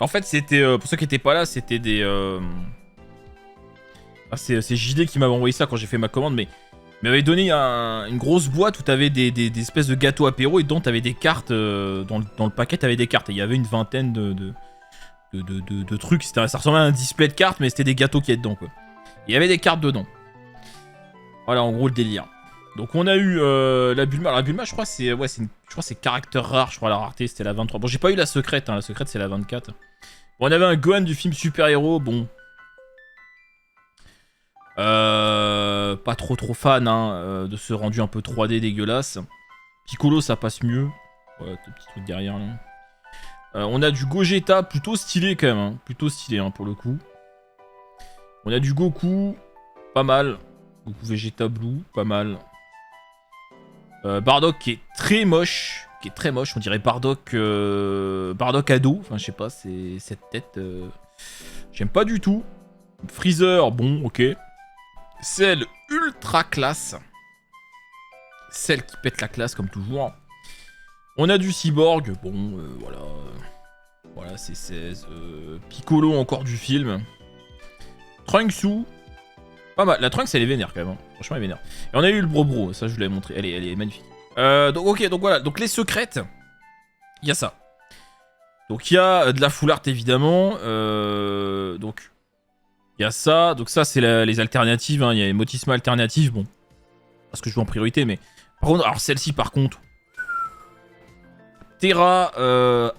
En fait, c'était, pour ceux qui étaient pas là, c'était des... Ah, c'est JD qui m'avait envoyé ça quand j'ai fait ma commande, mais il m'avait donné une grosse boîte où t'avais des espèces de gâteaux apéro et dont t'avais des cartes, dans le paquet t'avais des cartes, et il y avait une vingtaine de trucs, ça ressemblait à un display de cartes, mais c'était des gâteaux qui étaient dedans, quoi. Il y avait des cartes dedans. Voilà, en gros, le délire. Donc on a eu la Bulma. Alors la Bulma, je crois c'est caractère rare, je crois la rareté c'était la 23. Bon, j'ai pas eu la secrète, hein, la secrète c'est la 24. Bon, on avait un Gohan du film super-héros, bon. Pas trop fan hein, de ce rendu un peu 3D dégueulasse. Piccolo ça passe mieux. Ouais, le petit truc derrière là. On a du Gogeta plutôt stylé quand même, hein, plutôt stylé hein, pour le coup. On a du Goku, pas mal. Goku Vegeta Blue, pas mal. Bardock qui est très moche, on dirait Bardock ado, enfin je sais pas, c'est cette tête, j'aime pas du tout. Freezer, bon, ok. Cell ultra classe, celle qui pète la classe comme toujours. On a du Cyborg, bon, voilà c'est 16. Piccolo encore du film. Trunksou, pas mal. La Trunks elle est vénère quand même, hein. Franchement elle est vénère. Et on a eu le Bro, ça je vous l'avais montré, elle est magnifique. Donc ok, donc voilà, donc les secrètes, il y a ça. Donc il y a de la full art évidemment, donc il y a ça, donc ça c'est les alternatives, hein. Il y a les Motisma alternatives, bon, parce que je joue en priorité, mais par contre, alors celle-ci par contre, Terra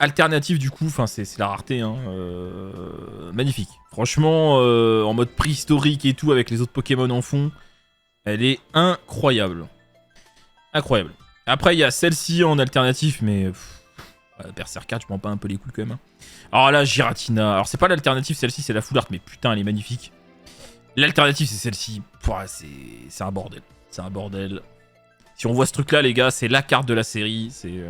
alternative du coup, enfin c'est la rareté, hein, magnifique. Franchement, en mode préhistorique et tout, avec les autres Pokémon en fond, elle est incroyable. Incroyable. Après, il y a celle-ci en alternatif, mais... Berserker, je prends pas un peu les couilles quand même. Hein. Alors là, Giratina. Alors c'est pas l'alternative, celle-ci, c'est la full art, mais putain, elle est magnifique. L'alternative, c'est celle-ci. C'est un bordel. C'est un bordel. Si on voit ce truc-là, les gars, c'est la carte de la série. C'est...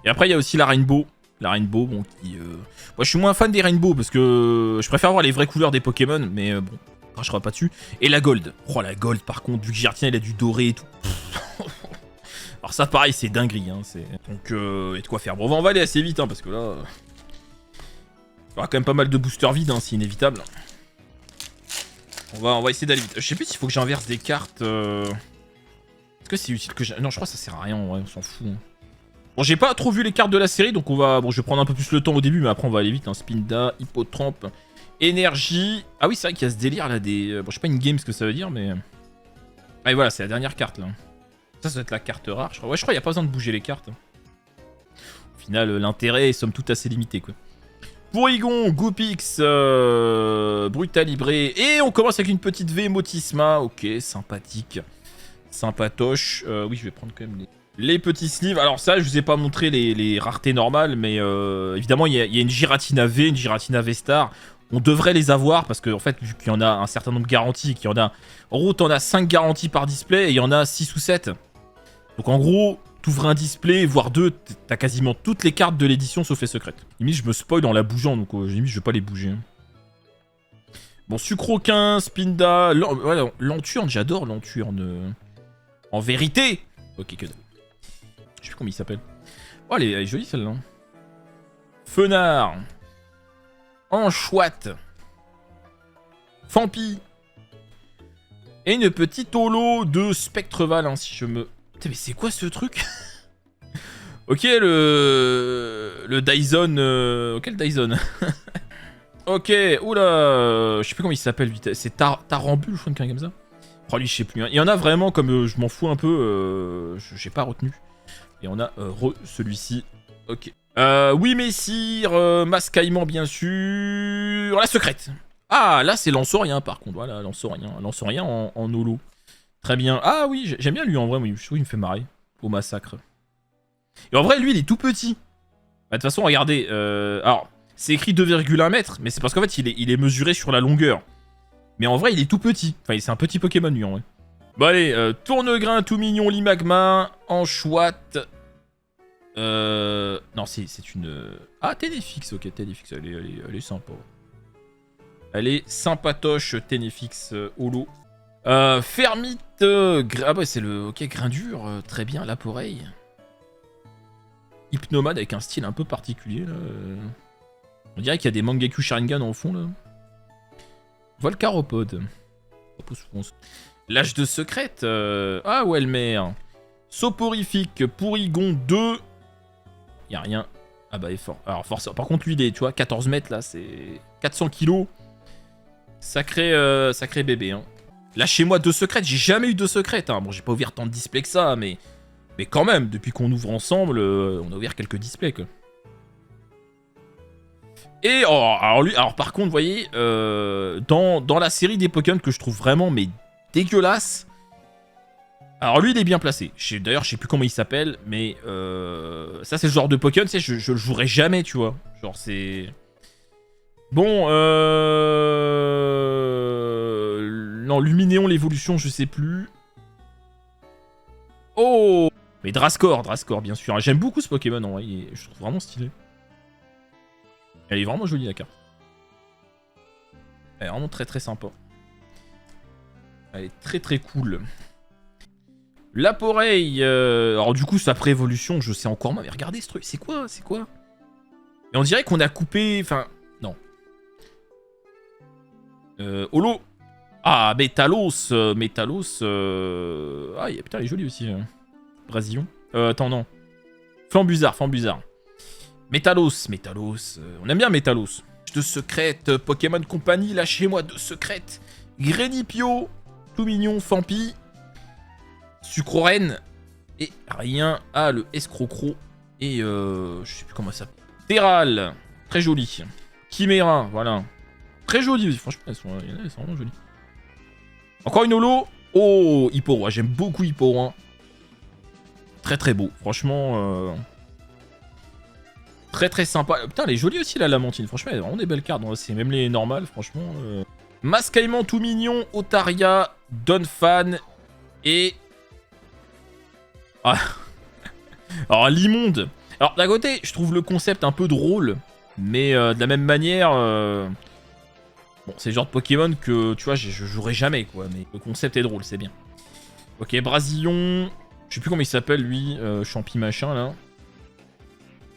Et après, il y a aussi la Rainbow. La Rainbow, bon, qui... Moi, je suis moins fan des Rainbow, parce que je préfère voir les vraies couleurs des Pokémon, mais bon... Je cracherai pas dessus. Et la Gold. Oh, la Gold, par contre, vu que Giratina, il a du doré et tout. Alors ça, pareil, c'est dinguerie. Hein, donc, et de quoi faire. Bon, on va aller assez vite, hein, parce que là... Il y aura quand même pas mal de boosters vides, hein, c'est inévitable. On va essayer d'aller vite. Je sais plus s'il faut que j'inverse des cartes. Est-ce que c'est utile que non, je crois que ça sert à rien, ouais, on s'en fout. Hein. Bon, j'ai pas trop vu les cartes de la série, donc on va... Bon, je vais prendre un peu plus le temps au début, mais après, on va aller vite. Hein. Spinda, Hippotrampe... Énergie. Ah oui, c'est vrai qu'il y a ce délire là des... Bon, je sais pas une game ce que ça veut dire, mais... Ah et voilà, c'est la dernière carte là. Ça doit être la carte rare, je crois. Ouais, je crois qu'il n'y a pas besoin de bouger les cartes. Au final, l'intérêt est somme toute assez limité, quoi. Porygon, Goopix, Brutalibré. Et on commence avec une petite V Motisma. Ok, sympathique. Sympatoche. Oui, je vais prendre quand même les petits sleeves. Alors ça, je vous ai pas montré les raretés normales, mais évidemment, il y a une Giratina V, une Giratina V-Star. On devrait les avoir parce que en fait, vu qu'il y en a un certain nombre garantis, qu'il y en a... En gros, t'en as 5 garanties par display et il y en a 6 ou 7. Donc en gros, t'ouvres un display, voire 2, t'as quasiment toutes les cartes de l'édition sauf les secrètes. Limite, je me spoil en la bougeant, donc limite, je vais pas les bouger. Bon, Sucroquin, Spinda, Lanturne, j'adore Lanturne. En vérité. Ok, que dalle. Je sais plus comment il s'appelle. Oh, elle est jolie celle-là. Fenard. Enchouette. Fampi. Et une petite holo de Spectreval, hein, si je me... Putain, mais c'est quoi ce truc? Ok, le Dyson... Ok, le Dyson. Ok, oula. Je sais plus comment il s'appelle, vite. C'est Tarambule, je crois, comme ça. Oh, lui, je sais plus. Hein. Il y en a vraiment, comme je m'en fous un peu, j'ai pas retenu. Et on a celui-ci. Ok. Oui, messire, Mascaillement, bien sûr. La secrète. Ah, là, c'est Lanceurien, par contre. Voilà, Lanceurien en holo. Très bien. Ah oui, j'aime bien lui, en vrai. Oui, je trouve qu'il me fait marrer. Au massacre. Et en vrai, lui, il est tout petit. Bah, de toute façon, regardez. Alors, c'est écrit 2,1 mètres, mais c'est parce qu'en fait, il est mesuré sur la longueur. Mais en vrai, il est tout petit. Enfin, c'est un petit Pokémon, lui, en vrai. Bon, allez. Tournegrain, tout mignon, Limagma. Enchouette. Non, c'est une... Ah, Ténéfix, ok, Ténéfix, elle est sympa. Elle est sympatoche, Ténéfix holo. Fermite, ah bah c'est le... Ok, grain dur, très bien, la oreille. Hypnomade avec un style un peu particulier, là. On dirait qu'il y a des Mangekyou Sharingan au fond, là. Volcaropode. L'âge de secrète. Ah, Welmer. Soporifique. Pourigon 2. Y'a rien. Ah bah, effort. Alors, forcément. Par contre, lui, il est, tu vois, 14 mètres, là, c'est 400 kilos. Sacré bébé, hein. Là, chez moi, 2 secrètes. J'ai jamais eu 2 secrètes, hein. Bon, j'ai pas ouvert tant de displays que ça, mais quand même, depuis qu'on ouvre ensemble, on a ouvert quelques displays, quoi. Et oh, alors par contre, vous voyez, dans la série des Pokémon que je trouve vraiment mais dégueulasse. Alors lui, il est bien placé. D'ailleurs, je sais plus comment il s'appelle, mais ça c'est le genre de Pokémon, tu sais, je le jouerai jamais, tu vois. Genre c'est bon. Non, Luminéon, l'évolution, je sais plus. Oh, mais Drascore, bien sûr. J'aime beaucoup ce Pokémon, en vrai, je trouve vraiment stylé. Elle est vraiment jolie la carte. Elle est vraiment très très sympa. Elle est très très cool. L'Aporeille. Alors du coup sa pré-évolution, je sais encore moins. Mais regardez ce truc, c'est quoi? Et on dirait qu'on a coupé... Enfin, non. Holo. Ah, Métalos. Métalos. Ah, putain, il est joli aussi. Brasillon. Attends, non. Flambuzard. Métalos, on aime bien Métalos. De secrète, Pokémon Company, lâchez-moi de secrète. Grenipio, tout mignon, Fampi, Sucroren, et rien. Ah, le Escrocro, et je sais plus comment ça s'appelle. Terral, très joli. Chimera, voilà. Très joli, franchement, elles sont vraiment jolies. Encore une holo. Oh, Hipporo, j'aime beaucoup Hipporo. Très très beau, franchement... Très très sympa. Putain, elle est jolie aussi la Lamantine. Franchement, elle a vraiment des belles cartes. C'est même les normales, franchement. Mascaillement tout mignon, Otaria, Donphan et... Ah. Alors, l'immonde. Alors, d'un côté, je trouve le concept un peu drôle. Mais de la même manière... Bon, c'est le genre de Pokémon que, tu vois, je jouerai jamais, quoi. Mais le concept est drôle, c'est bien. Ok, Brasillon. Je sais plus comment il s'appelle, lui. Champi machin, là.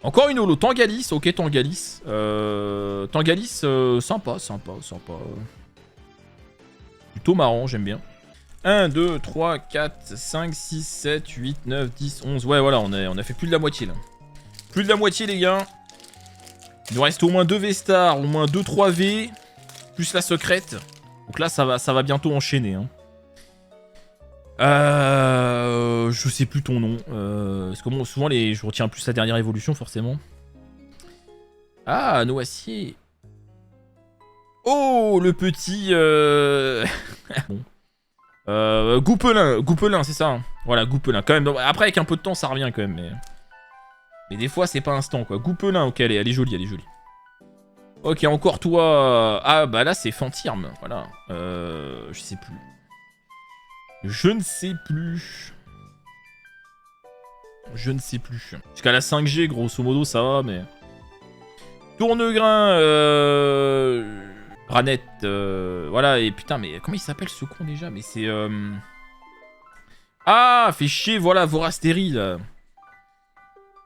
Encore une holo, Tangalis, ok Tangalis. Tangalis, sympa. Plutôt marrant, j'aime bien. 1, 2, 3, 4, 5, 6, 7, 8, 9, 10, 11. Ouais, voilà, on a fait plus de la moitié là. Plus de la moitié, les gars. Il nous reste au moins 2 V-Stars, au moins 2-3 V. Plus la secrète. Donc là, ça va bientôt enchaîner. Hein. Je sais plus ton nom. Parce que bon, souvent, je retiens plus la dernière évolution, forcément. Ah, Noacier. Oh, le petit... bon. Goupelin, c'est ça. Hein. Voilà, Goupelin. Quand même. Après, avec un peu de temps, ça revient quand même. Mais des fois, c'est pas instant, quoi. Goupelin, ok, elle est jolie, Ok, encore toi. Ah, bah là, c'est Fantirme. Voilà. Je sais plus. Je ne sais plus. Jusqu'à la 5G, grosso modo, ça va, mais... Tournegrain, Ranette, voilà, et putain, mais comment il s'appelle ce con déjà? Mais c'est... Ah, fait chier, voilà, Vorastéry, là.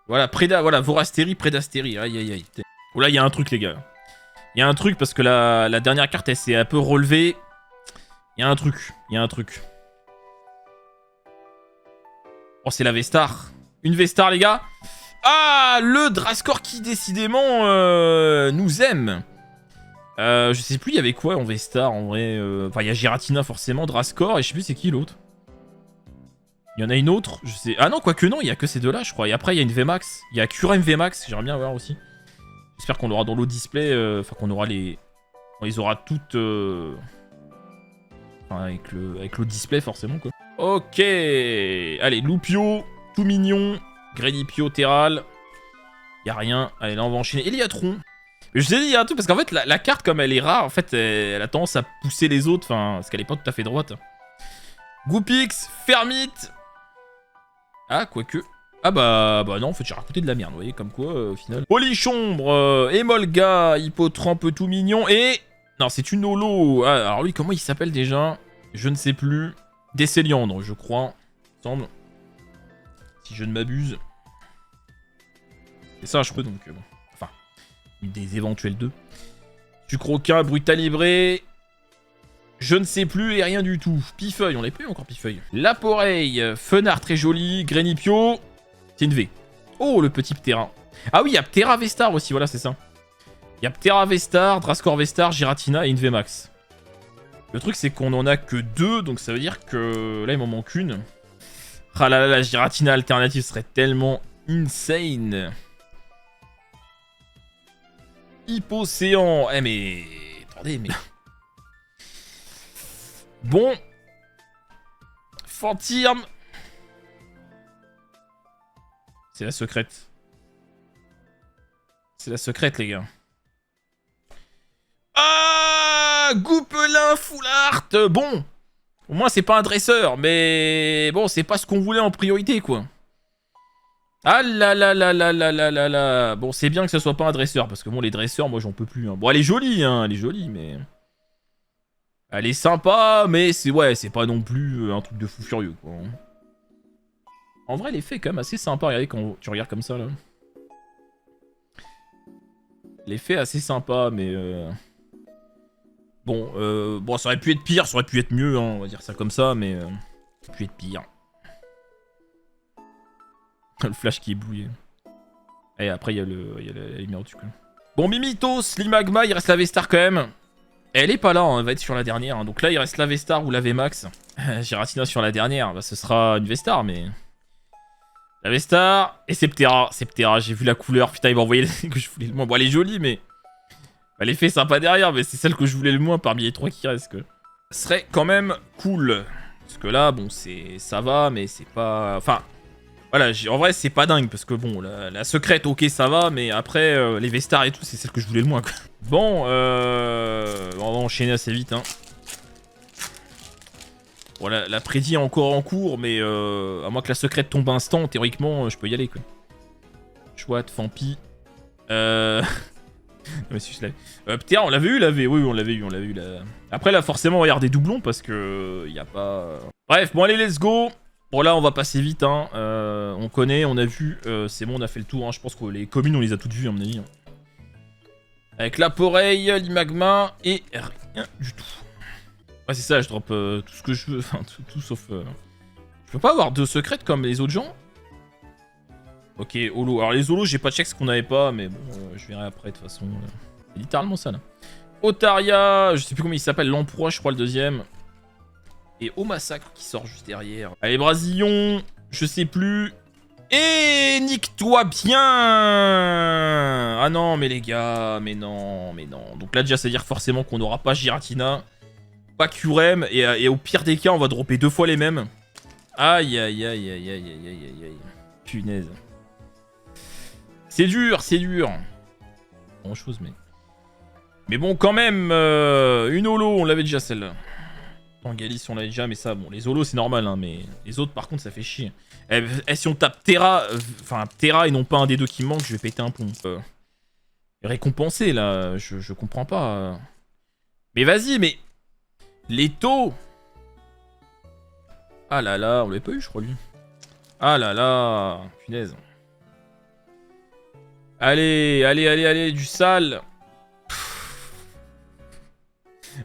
Voilà, Vorastéry, Prédastéry, aïe. Oh là, il y a un truc, les gars. Il y a un truc, parce que la dernière carte, elle s'est un peu relevée. Il y a un truc. Oh, c'est la V-Star. Une V-Star, les gars. Ah, le Drascore qui, décidément, nous aime. Je sais plus, il y avait quoi en V-Star, en vrai. Enfin, il y a Giratina, forcément, Drascore, et je sais plus c'est qui l'autre. Il y en a une autre, je sais... Ah non, quoique non, il y a que ces deux-là, je crois. Et après, il y a une VMAX. Il y a Curem VMAX, j'aimerais bien voir aussi. J'espère qu'on aura dans l'autre display, enfin, qu'on aura les... On les aura toutes... Enfin, avec le display, forcément, quoi. Ok. Allez, Loupio, tout mignon. Grenipio, Terral. Y'a rien. Allez, là, on va enchaîner. Eliatron. Mais je sais, il y a un truc, parce qu'en fait, la carte, comme elle est rare, en fait, elle a tendance à pousser les autres, enfin, parce qu'elle est pas tout à fait droite. Goupix, Fermite. Ah, quoique. Ah bah non, en fait, j'ai raconté de la merde, vous voyez, comme quoi, au final. Polichombre, Emolga, Hippotrampe, tout mignon, et... Non, c'est une holo. Ah, alors lui, comment il s'appelle déjà? Je ne sais plus. Décéliandre, je crois. Il semble. Si je ne m'abuse. C'est ça, je crois, donc bon. Enfin. Des éventuels 2. Sucroquin, Brutalibré. Je ne sais plus et rien du tout. Pifeuille, on l'a plus encore Pifeuille. Laporeille, Fenard très joli. Grenipio. C'est une V. Oh, le petit Ptera. Ah oui, il y a Ptera Vestar aussi, voilà, c'est ça. Il y a Ptera Vestar, Drascor Vestar, Giratina et une VMAX. Le truc, c'est qu'on en a que 2, donc ça veut dire que là, il m'en manque une. Ah là là, la Giratina alternative serait tellement insane. Hypocéan. Eh mais... Attendez, mais... Bon. Fantirme. C'est la secrète. C'est la secrète, les gars. Ah, Goupelin Full Art. Bon. Au moins, c'est pas un dresseur. Mais bon, c'est pas ce qu'on voulait en priorité, quoi. Ah là là là là là là là là. Bon, c'est bien que ce soit pas un dresseur. Parce que bon, les dresseurs, moi, j'en peux plus. Hein. Bon, elle est jolie, hein. Elle est jolie, mais... Elle est sympa, mais c'est ouais, c'est pas non plus un truc de fou furieux, quoi. En vrai, l'effet est quand même assez sympa. Regardez quand tu regardes comme ça, là. L'effet est assez sympa, mais... Bon, ça aurait pu être pire, ça aurait pu être mieux, hein, on va dire ça comme ça, mais... ça aurait pu être pire. Le flash qui est bouillé. Et après, il y a la lumière au-dessus, quoi. Bon, Mimitos, Limagma, il reste la V-Star quand même. Elle est pas là, hein, elle va être sur la dernière. Hein. Donc là, il reste la V-Star ou la VMAX. Giratina sur la dernière, bah, ce sera une V-Star, mais... La V-Star et c'est Ptera. C'est Ptera, j'ai vu la couleur. Putain, il m'a envoyé que je voulais le moins. Bon, elle est jolie, mais... Bah, l'effet est sympa derrière, mais c'est celle que je voulais le moins parmi les 3 qui restent, quoi. Ce serait quand même cool. Parce que là, bon, ça va, mais c'est pas... Enfin, voilà, en vrai, c'est pas dingue, parce que bon, la secrète, ok, ça va, mais après, les V-Stars et tout, c'est celle que je voulais le moins, quoi. Bon, on va enchaîner assez vite, hein. Bon, la prédit est encore en cours, mais à moins que la secrète tombe instant, théoriquement, je peux y aller, quoi. Chouette, Fampi. Non, mais si je l'avais. Ptera, on l'avait eu, la V. Oui, on l'avait eu, la... Après, là, forcément, on va y avoir des doublons, parce que... y a pas... Bref, bon, allez, let's go. Bon, là, on va passer vite, hein. On connaît, on a vu. C'est bon, on a fait le tour, hein. Je pense que les communes, on les a toutes vues, à mon avis. Hein. Avec Laporeille, Limagma, et rien du tout. Ouais, c'est ça, je drop tout ce que je veux. Enfin, tout sauf... Je peux pas avoir de secrètes comme les autres gens. Ok, holo. Alors les holos, j'ai pas check ce qu'on avait pas, mais bon, je verrai après de toute façon. C'est littéralement ça là. Otaria, je sais plus comment il s'appelle, l'emploi, je crois le deuxième. Et Au Massacre qui sort juste derrière. Allez, Brasillon, je sais plus. Et nique-toi bien. Ah non, mais les gars, mais non, mais non. Donc là déjà, ça veut dire forcément qu'on n'aura pas Giratina, pas Curem, et au pire des cas, on va dropper 2 fois les mêmes. Aïe, aïe, aïe, aïe, aïe, aïe, aïe, aïe. Punaise. C'est dur, c'est dur. Grand chose, mais... Mais bon, quand même, une holo, on l'avait déjà celle-là. Tangalis, on l'avait déjà, mais ça, bon, les holos, c'est normal, hein, mais les autres, par contre, ça fait chier. Si on tape Ptera, enfin, Ptera et non pas un des deux qui manque, je vais péter un plomb. Récompensé, là, je comprends pas. Mais vas-y, mais... Les taux. Ah là là, on l'avait pas eu, je crois, lui. Ah là là, punaise. Allez, allez, allez, allez, du sale.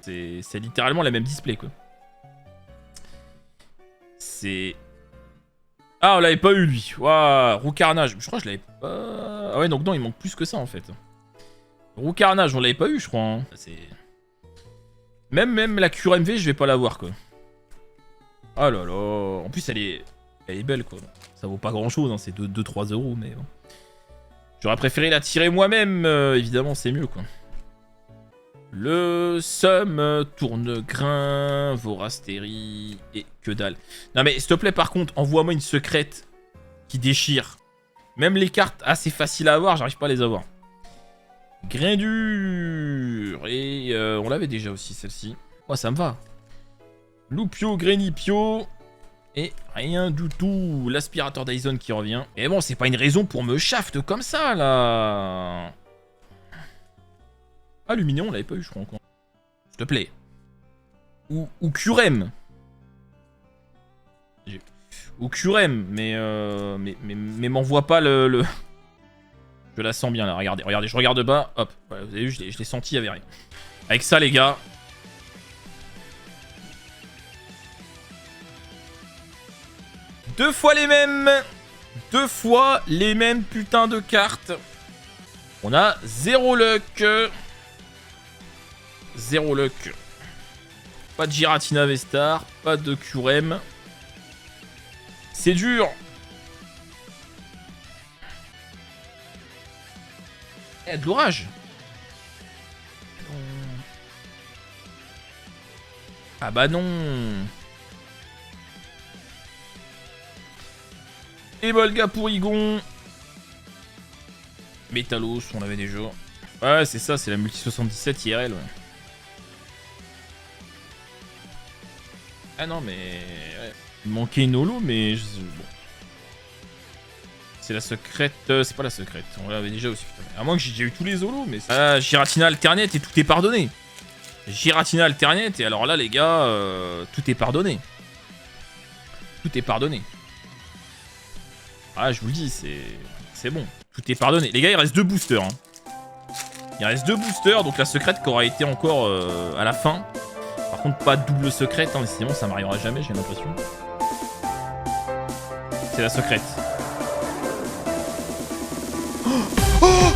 C'est littéralement la même display, quoi. C'est... Ah, on l'avait pas eu, lui. Waouh, Roucarnage. Je crois que je l'avais pas... Ah ouais, donc non, il manque plus que ça, en fait. Roucarnage, on l'avait pas eu, je crois. Hein. C'est... Même la cure MV, je vais pas l'avoir, quoi. Oh là là. En plus, elle est belle, quoi. Ça vaut pas grand-chose, hein. C'est 2-3 euros, mais bon. J'aurais préféré la tirer moi-même, évidemment, c'est mieux, quoi. Le Somme, Tourne-Grain, Vorastérie et que dalle. Non mais s'il te plaît, par contre, envoie-moi une secrète qui déchire. Même les cartes assez faciles à avoir, j'arrive pas à les avoir. Grain dur. Et on l'avait déjà aussi, celle-ci. Moi, ça me va. Loupio, Grenipio. Et rien du tout. L'aspirateur Dyson qui revient. Et bon, c'est pas une raison pour me shaft comme ça, là. Ah, Luminéon, on l'avait pas eu, je crois, encore. S'il te plaît. Ou Curem. Ou Curem, mais m'envoie pas le... Je la sens bien là, regardez, regardez, je regarde bas, hop. Voilà, vous avez vu, je l'ai senti, il y avait rien. Avec ça les gars. Deux fois les mêmes putains de cartes. On a 0 luck. 0 luck. Pas de Giratina Vestar, pas de Curem. C'est dur. Eh, de l'orage. Ah bah non. Et Bolga pour Igon. Métalos, on l'avait déjà. Ouais, c'est ça, c'est la multi 77 IRL. Ouais. Ah non, mais... Ouais. Il manquait une holo, mais... Bon. C'est la secrète... c'est pas la secrète, on l'avait déjà aussi. À moins que j'ai déjà eu tous les holos, mais... Ah, Giratina Alternate et tout est pardonné. Giratina Alternate, et alors là, les gars, tout est pardonné. Tout est pardonné. Ah, je vous le dis, c'est bon. Tout est pardonné. Les gars, il reste 2 boosters. Hein. Il reste 2 boosters, donc la secrète qui aura été encore à la fin. Par contre, pas de double secrète, hein, sinon ça m'arrivera jamais, j'ai l'impression. C'est la secrète. Oh,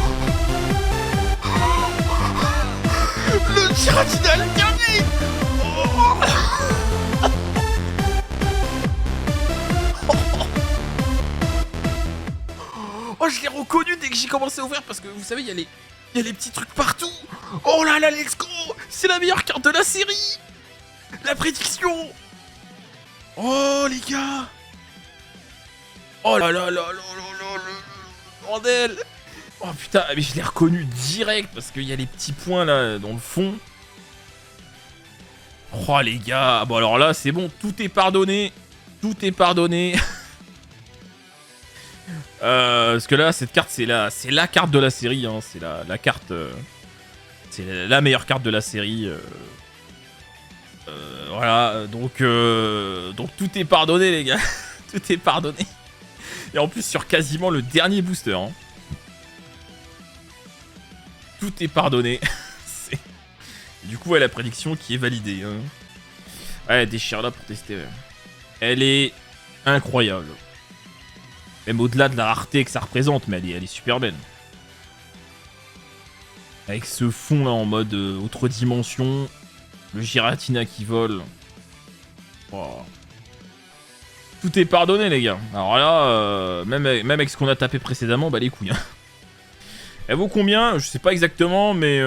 le Giratina le dernier. Oh, je l'ai reconnu dès que j'ai commencé à ouvrir parce que vous savez, il y a les petits trucs partout. Oh là là, let's go. C'est la meilleure carte de la série. La prédiction. Oh les gars. Oh là là là là là là le bordel. Oh putain, mais je l'ai reconnu direct parce qu'il y a les petits points là dans le fond. Oh les gars, bon alors là c'est bon, tout est pardonné. Tout est pardonné. Parce que là, cette carte, c'est la carte de la série. Hein. C'est la carte... c'est la meilleure carte de la série. Voilà, donc tout est pardonné, les gars. Tout est pardonné. Et en plus, sur quasiment le dernier booster. Hein. Tout est pardonné. Du coup, ouais, la prédiction qui est validée. Hein. Ouais, déchire là pour tester. Ouais. Elle est incroyable. Même au-delà de la rareté que ça représente, mais elle est super belle. Avec ce fond là en mode autre dimension. Le Giratina qui vole. Oh. Tout est pardonné les gars. Alors là, même avec ce qu'on a tapé précédemment, bah les couilles. Hein. Elle vaut combien? Je sais pas exactement, mais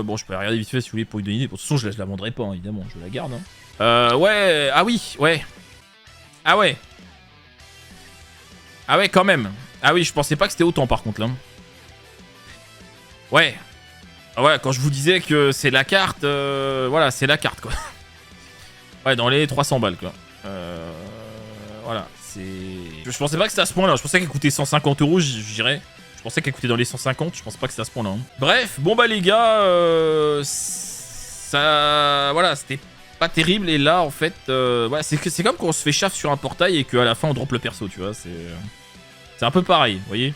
bon, je peux regarder vite fait si vous voulez pour une idée. De toute façon, je la vendrai pas, hein, évidemment, je la garde. Hein. Ouais, ah oui, ouais. Ah ouais. Ah ouais, quand même. Ah oui, je pensais pas que c'était autant par contre là. Ouais. Ah ouais, quand je vous disais que c'est la carte, voilà, c'est la carte quoi. Ouais, dans les 300 balles quoi. Voilà, c'est... Je pensais pas que c'était à ce point là, je pensais qu'elle coûtait 150 €, j'irais. Je pensais qu'elle coûtait dans les 150, je pense pas que c'était à ce point là. Hein. Bref, bon bah les gars, ça... Voilà, c'était pas terrible et là en fait, ouais, c'est comme quand on se fait chaff sur un portail et qu'à la fin on drop le perso, tu vois, c'est un peu pareil, vous voyez.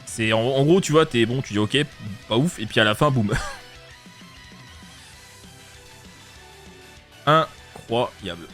C'est en gros, tu vois, t'es bon, tu dis ok, pas ouf, et puis à la fin, boum. Incroyable.